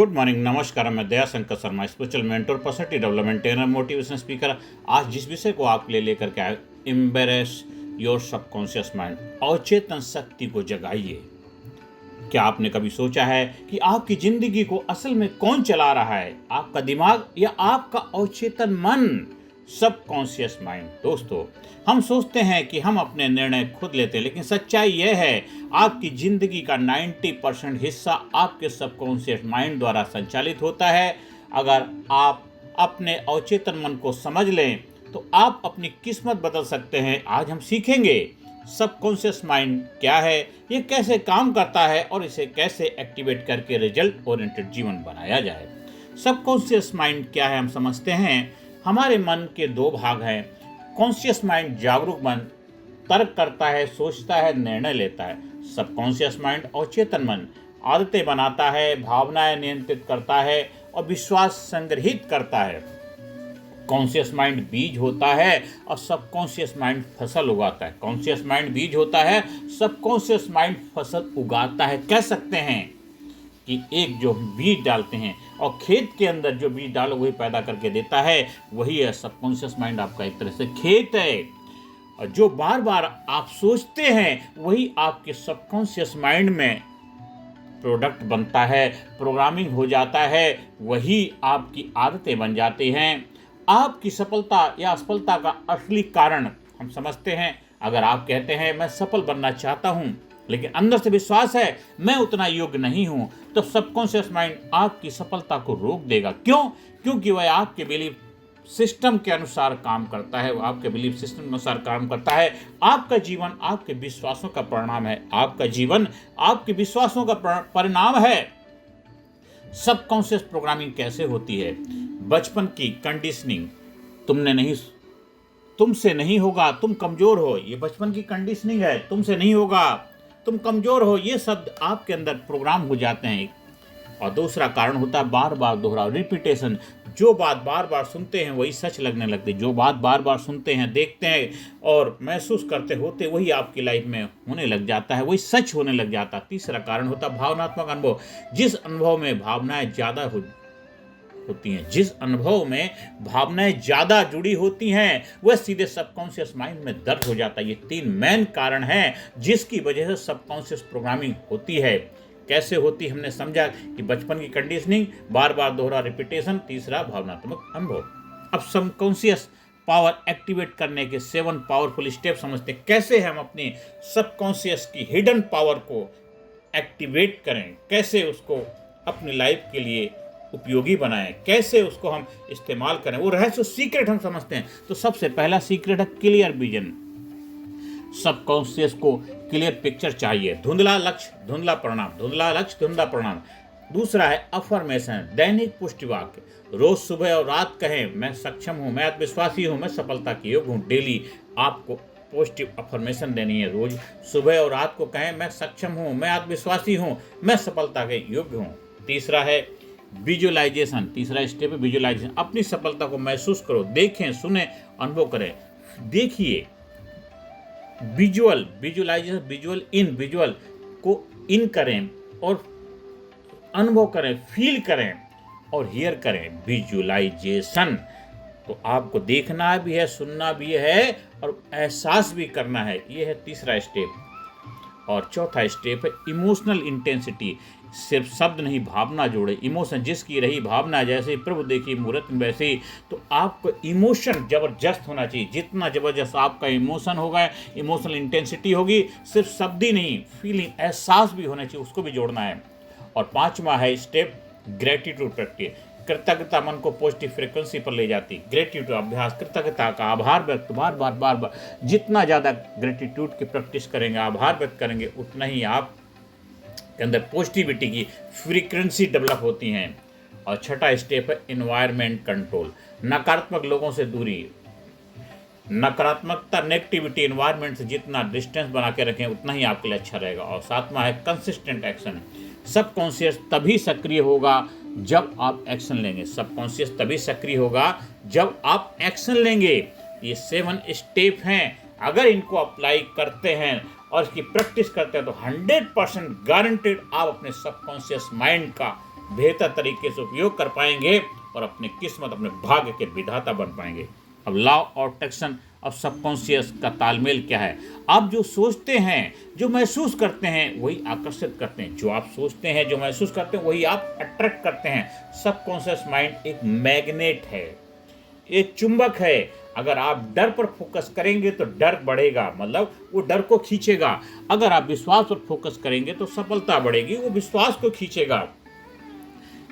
Good morning, नमस्कार। मैं Daya Shankar Sharma, spiritual mentor, personality development trainer, motivation speaker. आज जिस विषय को आपके लिए लेकर के आए, एम्बेरेस योर सबकॉन्शियस माइंड, अवचेतन शक्ति को जगाइए। क्या आपने कभी सोचा है कि आपकी जिंदगी को असल में कौन चला रहा है, आपका दिमाग या आपका अवचेतन मन, सबकॉन्शियस माइंड? दोस्तों, हम सोचते हैं कि हम अपने निर्णय खुद लेते हैं, लेकिन सच्चाई यह है आपकी जिंदगी का 90% हिस्सा आपके सबकॉन्शियस माइंड द्वारा संचालित होता है। अगर आप अपने अवचेतन मन को समझ लें तो आप अपनी किस्मत बदल सकते हैं। आज हम सीखेंगे सबकॉन्शियस माइंड क्या है, ये कैसे काम करता है और इसे कैसे एक्टिवेट करके रिजल्ट ओरिएंटेड जीवन बनाया जाए। सबकॉन्शियस माइंड क्या है हम समझते हैं। हमारे मन के दो भाग हैं। कॉन्शियस माइंड जागरूक मन, तर्क करता है, सोचता है, निर्णय लेता है। सबकॉन्शियस माइंड अवचेतन मन, आदतें बनाता है, भावनाएं नियंत्रित करता है और विश्वास संग्रहित करता है। कॉन्शियस माइंड बीज होता है और सबकॉन्शियस माइंड फसल उगाता है। कॉन्शियस माइंड बीज होता है, सबकॉन्शियस माइंड फसल उगाता है। कह सकते हैं कि एक जो बीज डालते हैं और खेत के अंदर जो बीज डालो वही पैदा करके देता है, वही है सबकॉन्शियस माइंड। आपका एक तरह से खेत है और जो बार बार आप सोचते हैं वही आपके सबकॉन्शियस माइंड में प्रोडक्ट बनता है, प्रोग्रामिंग हो जाता है, वही आपकी आदतें बन जाती हैं। आपकी सफलता या असफलता का असली कारण हम समझते हैं। अगर आप कहते हैं मैं सफल बनना चाहता हूं लेकिन अंदर से विश्वास है मैं उतना योग्य नहीं हूं, तो सबकॉन्शियस माइंड आपकी सफलता को रोक देगा। क्यों? क्योंकि वह आपके बिलीफ सिस्टम के अनुसार काम करता है। वो आपके बिलीफ सिस्टम के अनुसार काम करता है। आपका जीवन आपके विश्वासों का परिणाम है। आपका जीवन आपके विश्वासों का परिणाम है। सबकॉन्शियस प्रोग्रामिंग कैसे होती है? बचपन की कंडीशनिंग, तुमसे नहीं होगा, तुम कमजोर हो, ये बचपन की कंडीशनिंग है। तुमसे नहीं होगा, तुम कमजोर हो, ये शब्द आपके अंदर प्रोग्राम हो जाते हैं। और दूसरा कारण होता है बार बार दोहराव, रिपीटेशन। जो बात बार बार सुनते हैं वही सच लगने लगती। जो बात बार बार सुनते हैं, देखते हैं और महसूस करते होते वही आपकी लाइफ में होने लग जाता है, वही सच होने लग जाता है। तीसरा कारण होता है भावनात्मक अनुभव। जिस अनुभव में भावनाएं ज़्यादा होती हैं, जिस अनुभव में भावनाएं ज़्यादा जुड़ी होती हैं, वह सीधे सबकॉन्शियस माइंड में दर्ज हो जाता है। ये तीन मेन कारण हैं जिसकी वजह से सबकॉन्शियस प्रोग्रामिंग होती है। कैसे होती हमने समझा कि बचपन की कंडीशनिंग, बार बार दोहरा रिपीटेशन, तीसरा भावनात्मक अनुभव। अब सबकॉन्शियस पावर एक्टिवेट करने के 7 पावरफुल स्टेप समझते हैं। कैसे हम अपनी सबकॉन्शियस की हिडन पावर को एक्टिवेट करें, कैसे उसको अपनी लाइफ के लिए उपयोगी बनाएं, कैसे उसको हम इस्तेमाल करें, वो रहस्य सीक्रेट हम समझते हैं। तो सबसे पहला सीक्रेट है क्लियर विजन। सबकॉन्शियस को क्लियर पिक्चर चाहिए। धुंधला लक्ष्य, धुंधला परिणाम, धुंधला लक्ष्य, धुंधला परिणाम। दूसरा है अफर्मेशन, दैनिक पुष्टि वाक्य। रोज सुबह और रात कहें मैं सक्षम हूं, मैं आत्मविश्वासी हूं, मैं सफलता के योग्य हूं। डेली आपको पॉजिटिव अफर्मेशन देनी है। रोज सुबह और रात को कहें मैं सक्षम हूं, मैं आत्मविश्वासी हूं, मैं सफलता के योग्य हूं। तीसरा है विजुअलाइजेशन। तीसरा स्टेप है विजुअलाइजेशन। अपनी सफलता को महसूस करो, देखें, सुने, अनुभव करें। देखिए, विजुअलाइजेशन, विजुअल को इन करें और अनुभव करें, फील करें और हियर करें। विजुअलाइजेशन तो आपको देखना भी है, सुनना भी है और एहसास भी करना है। ये है तीसरा स्टेप। और चौथा स्टेप है इमोशनल इंटेंसिटी। सिर्फ शब्द नहीं, भावना जोड़े। इमोशन, जिसकी रही भावना, जैसे प्रभु देखी मूर्त में वैसे ही। तो आपको इमोशन जबरदस्त होना चाहिए। जितना जबरदस्त आपका इमोशन होगा, इमोशनल इंटेंसिटी होगी, सिर्फ शब्द ही नहीं, फीलिंग, एहसास भी होना चाहिए, उसको भी जोड़ना है। और पांचवा है स्टेप ग्रेटिट्यूड प्रैक्टिस। कृतज्ञता मन को पॉजिटिव फ्रीक्वेंसी पर ले जाती। ग्रेटिट्यूड अभ्यास, कृतज्ञता का आभार व्यक्त बार बार। जितना ज़्यादा ग्रेटिट्यूड की प्रैक्टिस करेंगे, आभार व्यक्त करेंगे, उतना ही आप के अंदर पॉजिटिविटी की फ्रीक्वेंसी डेवलप होती हैं। और छठा स्टेप है एनवायरनमेंट कंट्रोल। नकारात्मक लोगों से दूरी, नकारात्मकता, नेगेटिविटी, एनवायरनमेंट से जितना डिस्टेंस बना के रखें उतना ही आपके लिए अच्छा रहेगा। और सातवां है कंसिस्टेंट एक्शन। सबकॉन्शियस तभी सक्रिय होगा जब आप एक्शन लेंगे। सबकॉन्शियस तभी सक्रिय होगा जब आप एक्शन लेंगे। ये 7 स्टेप हैं। अगर इनको अप्लाई करते हैं और इसकी प्रैक्टिस करते हैं तो 100% गारंटेड आप अपने सबकॉन्शियस माइंड का बेहतर तरीके से उपयोग कर पाएंगे और अपनी किस्मत, अपने भाग्य के विधाता बन पाएंगे। अब लॉ और अट्रैक्शन ऑफ सबकॉन्शियस का तालमेल क्या है? आप जो सोचते हैं, जो महसूस करते हैं, वही आकर्षित करते हैं। जो आप सोचते हैं, जो महसूस करते हैं, वही आप अट्रैक्ट करते हैं। सबकॉन्शियस माइंड एक मैग्नेट है, एक चुंबक है। अगर आप डर पर फोकस करेंगे तो डर बढ़ेगा, मतलब वो डर को खींचेगा। अगर आप विश्वास पर फोकस करेंगे तो सफलता बढ़ेगी, वो विश्वास को खींचेगा।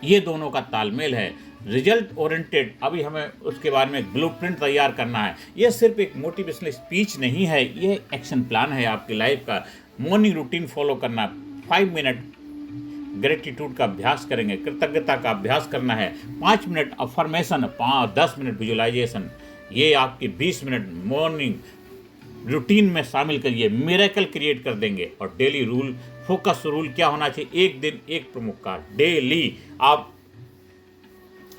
ये दोनों का तालमेल है। रिजल्ट ओरिएंटेड, अभी हमें उसके बारे में ब्लूप्रिंट तैयार करना है। ये सिर्फ एक मोटिवेशनल स्पीच नहीं है, ये एक्शन प्लान है आपकी लाइफ का। मॉर्निंग रूटीन फॉलो करना, 5 मिनट ग्रेटिट्यूड का अभ्यास करेंगे, कृतज्ञता का अभ्यास करना है, 5 मिनट अफर्मेशन, 10 मिनट विजुअलाइजेशन, ये आपकी 20 मिनट मॉर्निंग रूटीन में शामिल करिए। मिरेकल क्रिएट कर देंगे। और डेली रूल, फोकस रूल क्या होना चाहिए? एक दिन एक प्रमुख कार्य। डेली आप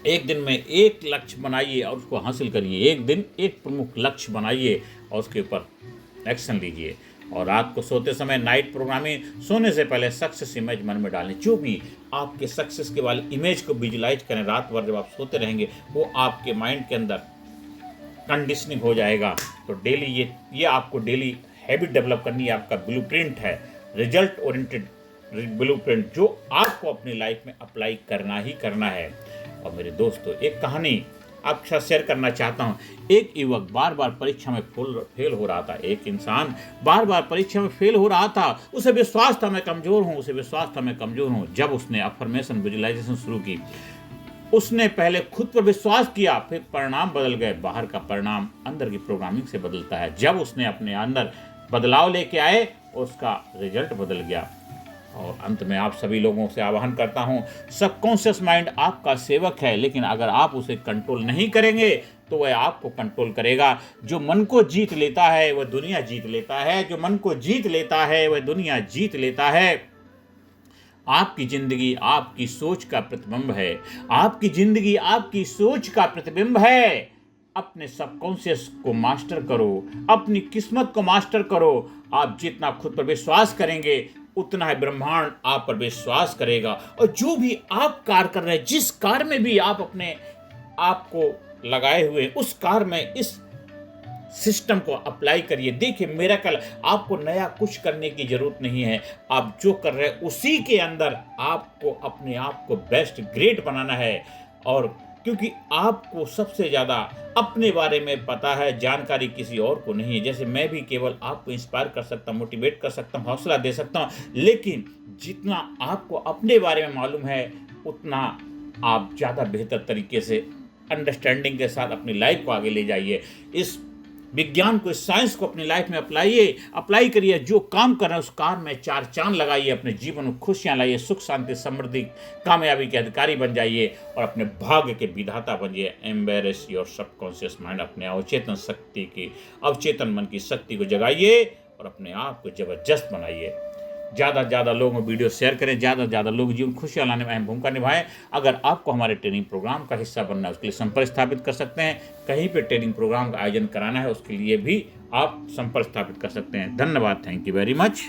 एक दिन में एक लक्ष्य बनाइए और उसको हासिल करिए। एक दिन एक प्रमुख लक्ष्य बनाइए और उसके ऊपर एक्शन लीजिए। और रात को सोते समय नाइट प्रोग्रामिंग, सोने से पहले सक्सेस इमेज मन में डालें। जो भी आपके सक्सेस के वाले इमेज को विजुलाइज करें, रात भर जब आप सोते रहेंगे वो आपके माइंड के अंदर कंडीशनिंग हो जाएगा। तो डेली ये आपको डेली हैबिट डेवलप करनी है। आपका ब्लूप्रिंट है, रिजल्ट ओरिएंटेड ब्लूप्रिंट, जो आपको अपनी लाइफ में अप्लाई करना ही करना है। और मेरे दोस्तों, एक कहानी आपके साथ शेयर करना चाहता हूँ। एक युवक बार बार परीक्षा में फेल हो रहा था। एक इंसान बार बार परीक्षा में फेल हो रहा था। उसे विश्वास था मैं कमज़ोर हूँ, उसे विश्वास था मैं कमज़ोर हूँ। जब उसने अफर्मेशन विजुअलाइजेशन शुरू की, उसने पहले खुद पर विश्वास किया, फिर परिणाम बदल गए। बाहर का परिणाम अंदर की प्रोग्रामिंग से बदलता है। जब उसने अपने अंदर बदलाव लेके आए, उसका रिजल्ट बदल गया। और अंत में आप सभी लोगों से आह्वान करता हूँ, सबकॉन्शियस माइंड आपका सेवक है, लेकिन अगर आप उसे कंट्रोल नहीं करेंगे तो वह आपको कंट्रोल करेगा। जो मन को जीत लेता है वह दुनिया जीत लेता है। जो मन को जीत लेता है वह दुनिया जीत लेता है। आपकी जिंदगी आपकी सोच का प्रतिबिंब है। आपकी जिंदगी आपकी सोच का प्रतिबिंब है। अपने सबकॉन्शियस को मास्टर करो, अपनी किस्मत को मास्टर करो। आप जितना खुद पर विश्वास करेंगे उतना ही ब्रह्मांड आप पर विश्वास करेगा। और जो भी आप कार्य कर रहे हैं, जिस कार्य में भी आप अपने आप को लगाए हुए, उस कार्य में इस सिस्टम को अप्लाई करिए। देखिए मिरेकल, आपको नया कुछ करने की जरूरत नहीं है। आप जो कर रहे हैं उसी के अंदर आपको अपने आप को बेस्ट ग्रेट बनाना है। और क्योंकि आपको सबसे ज़्यादा अपने बारे में पता है, जानकारी किसी और को नहीं है। जैसे मैं भी केवल आपको इंस्पायर कर सकता हूँ, मोटिवेट कर सकता हूँ, हौसला दे सकता हूँ, लेकिन जितना आपको अपने बारे में मालूम है उतना आप ज़्यादा बेहतर तरीके से अंडरस्टैंडिंग के साथ अपनी लाइफ को आगे ले जाइए। इस विज्ञान को, इस साइंस को अपनी लाइफ में अप्लाई करिए। जो काम कर रहे हैं उस काम में 4 चांद लगाइए। अपने जीवन में खुशियां लाइए, सुख शांति समृद्धि कामयाबी के अधिकारी बन जाइए और अपने भाग्य के विधाता बनिए। एम्बेरेस योर सबकॉन्शियस माइंड, अपने अवचेतन शक्ति की, अवचेतन मन की शक्ति को जगाइए और अपने आप को जबरदस्त बनाइए। ज़्यादा से ज़्यादा लोगों को वीडियो शेयर करें, ज़्यादा से ज़्यादा लोग जीवन खुशियाँ लाने में अहम भूमिका निभाएं। अगर आपको हमारे ट्रेनिंग प्रोग्राम का हिस्सा बनना है उसके लिए संपर्क स्थापित कर सकते हैं। कहीं पे ट्रेनिंग प्रोग्राम का आयोजन कराना है उसके लिए भी आप संपर्क स्थापित कर सकते हैं। धन्यवाद। Thank you very much.